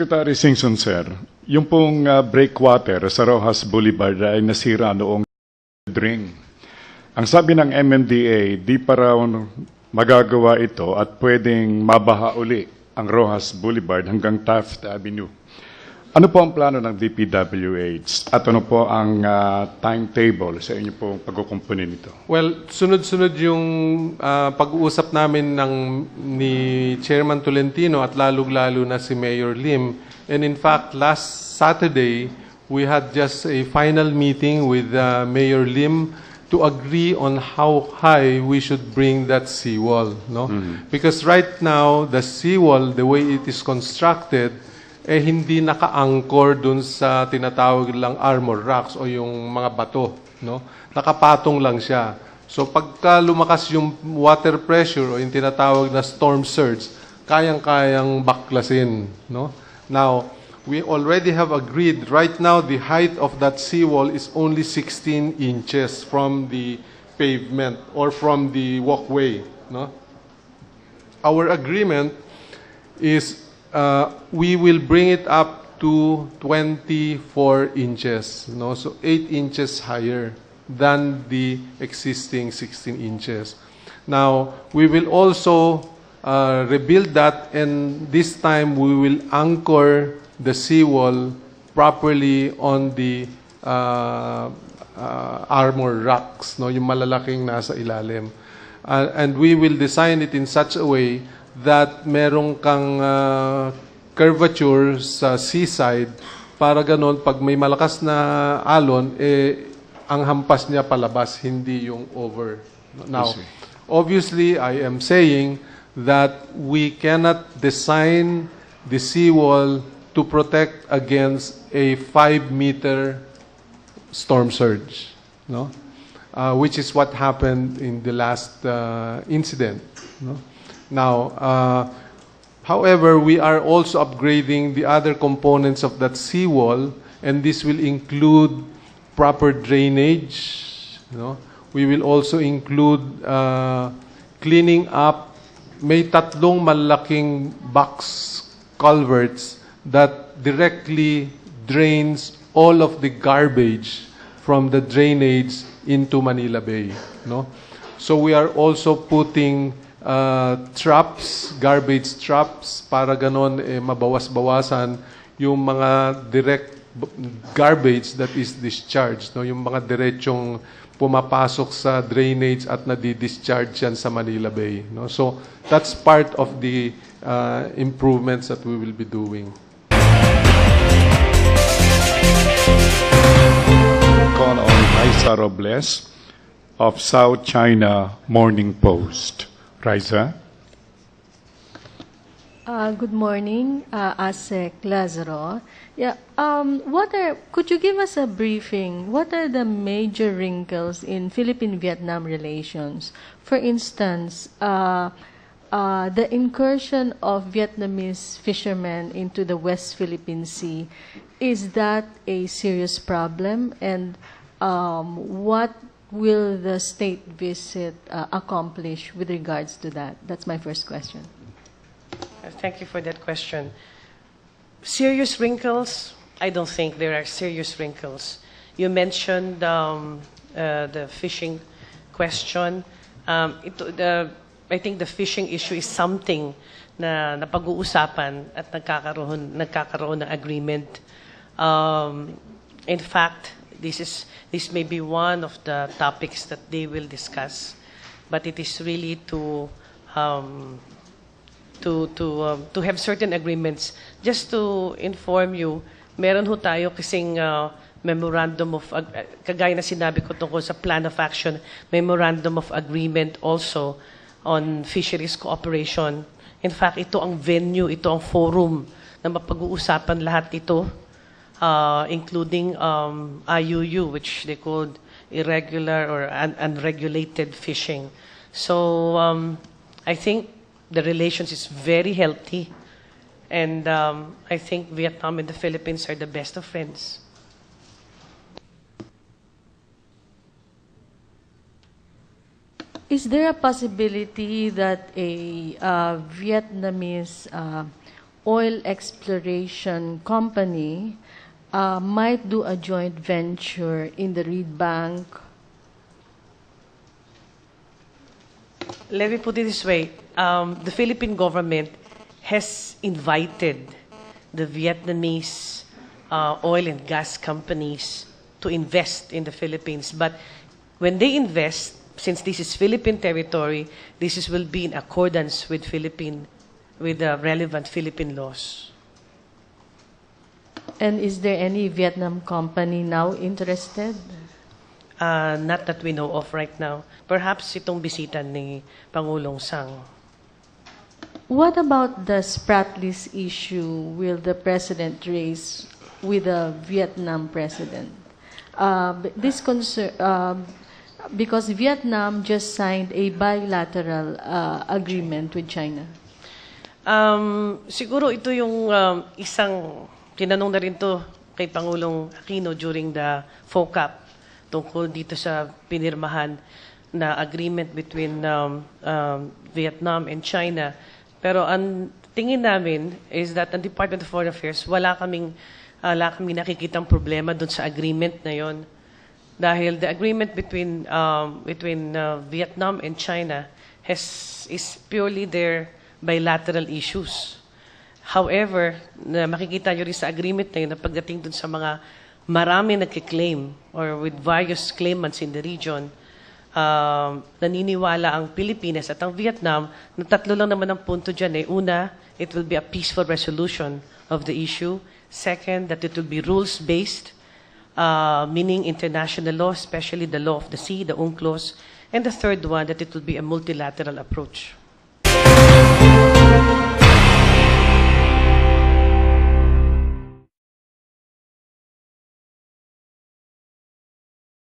Secretary Singson, sir, yung pong breakwater sa Roxal Boulevard ay nasira noong ring. Ang sabi ng MMDA, di pa raw magagawa ito at pwedeng mabaha uli ang Roxal Boulevard hanggang Taft Avenue. Ano po ang plano ng DPWH at ano po ang timetable sa inyo pong pagkukumpunin nito? Well, sunod-sunod yung pag-uusap namin ni Chairman Tolentino at lalong-lalo na si Mayor Lim. And in fact, last Saturday, we had just a final meeting with Mayor Lim to agree on how high we should bring that seawall. No? Because right now, the seawall, the way it is constructed, hindi naka-anchor dun sa tinatawag lang armor rocks o yung mga bato. No? Nakapatong lang siya. So pagka lumakas yung water pressure o yung tinatawag na storm surge, kayang-kayang baklasin. No? Now, we already have agreed, right now the height of that seawall is only 16 inches from the pavement or from the walkway. No? Our agreement is we will bring it up to 24 inches, no? So 8 inches higher than the existing 16 inches. Now, we will also rebuild that, and this time we will anchor the seawall properly on the armor rocks, no? Yung malalaking nasa ilalim. And we will design it in such a way that merong kang curvature sa seaside para ganon pag may malakas na alon, ang hampas niya palabas, hindi yung over. Now, obviously, I am saying that we cannot design the seawall to protect against a 5-meter storm surge, no? Which is what happened in the last incident. No? Now, however, we are also upgrading the other components of that seawall, and this will include proper drainage. No? We will also include cleaning up. May tatlong malaking box culverts that directly drains all of the garbage from the drainage into Manila Bay. No? So we are also putting traps, garbage traps, para ganon mabawas-bawasan yung mga direct garbage that is discharged, no? Yung mga diretsong pumapasok sa drainage at nadi-discharge yan sa Manila Bay. No? So that's part of the improvements that we will be doing. Call on Raisa Robles of South China Morning Post. Raisa? Good morning, ASEC Lazaro. Yeah, could you give us a briefing? What are the major wrinkles in Philippine-Vietnam relations? For instance, the incursion of Vietnamese fishermen into the West Philippine Sea, is that a serious problem? And what will the state visit accomplish with regards to that? That's my first question. Thank you for that question. Serious wrinkles? I don't think there are serious wrinkles. You mentioned the fishing question. I think the fishing issue is something na napag-uusapan at nagkakaroon ng agreement. In fact, this may be one of the topics that they will discuss, but it is really to have certain agreements. Just to inform you, meron ho tayo kasing memorandum of, kagaya na sinabi ko tungkol sa plan of action, memorandum of agreement also on fisheries cooperation. In fact, ito ang venue, ito ang forum na mapag-uusapan lahat ito, including IUU, which they called irregular or unregulated fishing. So I think the relations is very healthy, and I think Vietnam and the Philippines are the best of friends. Is there a possibility that a Vietnamese oil exploration company might do a joint venture in the Reed Bank? Let me put it this way. The Philippine government has invited the Vietnamese oil and gas companies to invest in the Philippines. But when they invest, since this is Philippine territory, will be in accordance with the relevant Philippine laws. And is there any Vietnam company now interested? Not that we know of right now. Perhaps itong bisita ni Pangulong Sang. What about the Spratlys issue will the President raise with the Vietnam President? This concern, because Vietnam just signed a bilateral agreement with China. Siguro ito yung isang, tinanong na rin to kay Pangulong Aquino during the FOCAP tungkol dito sa pinirmahan na agreement between Vietnam and China. Pero ang tingin namin is that ang Department of Foreign Affairs, wala kaming nakikitang problema dun sa agreement na yon. Dahil the agreement between Vietnam and China is purely their bilateral issues. However, makikita nyo rin sa agreement na yun na pagdating dun sa mga marami nagkiklaim or with various claimants in the region, naniniwala ang Pilipinas at ang Vietnam na tatlo lang naman ang punto dyan. Una, it will be a peaceful resolution of the issue. Second, that it will be rules-based, meaning international law, especially the law of the sea, the UNCLOS. And the third one, that it will be a multilateral approach.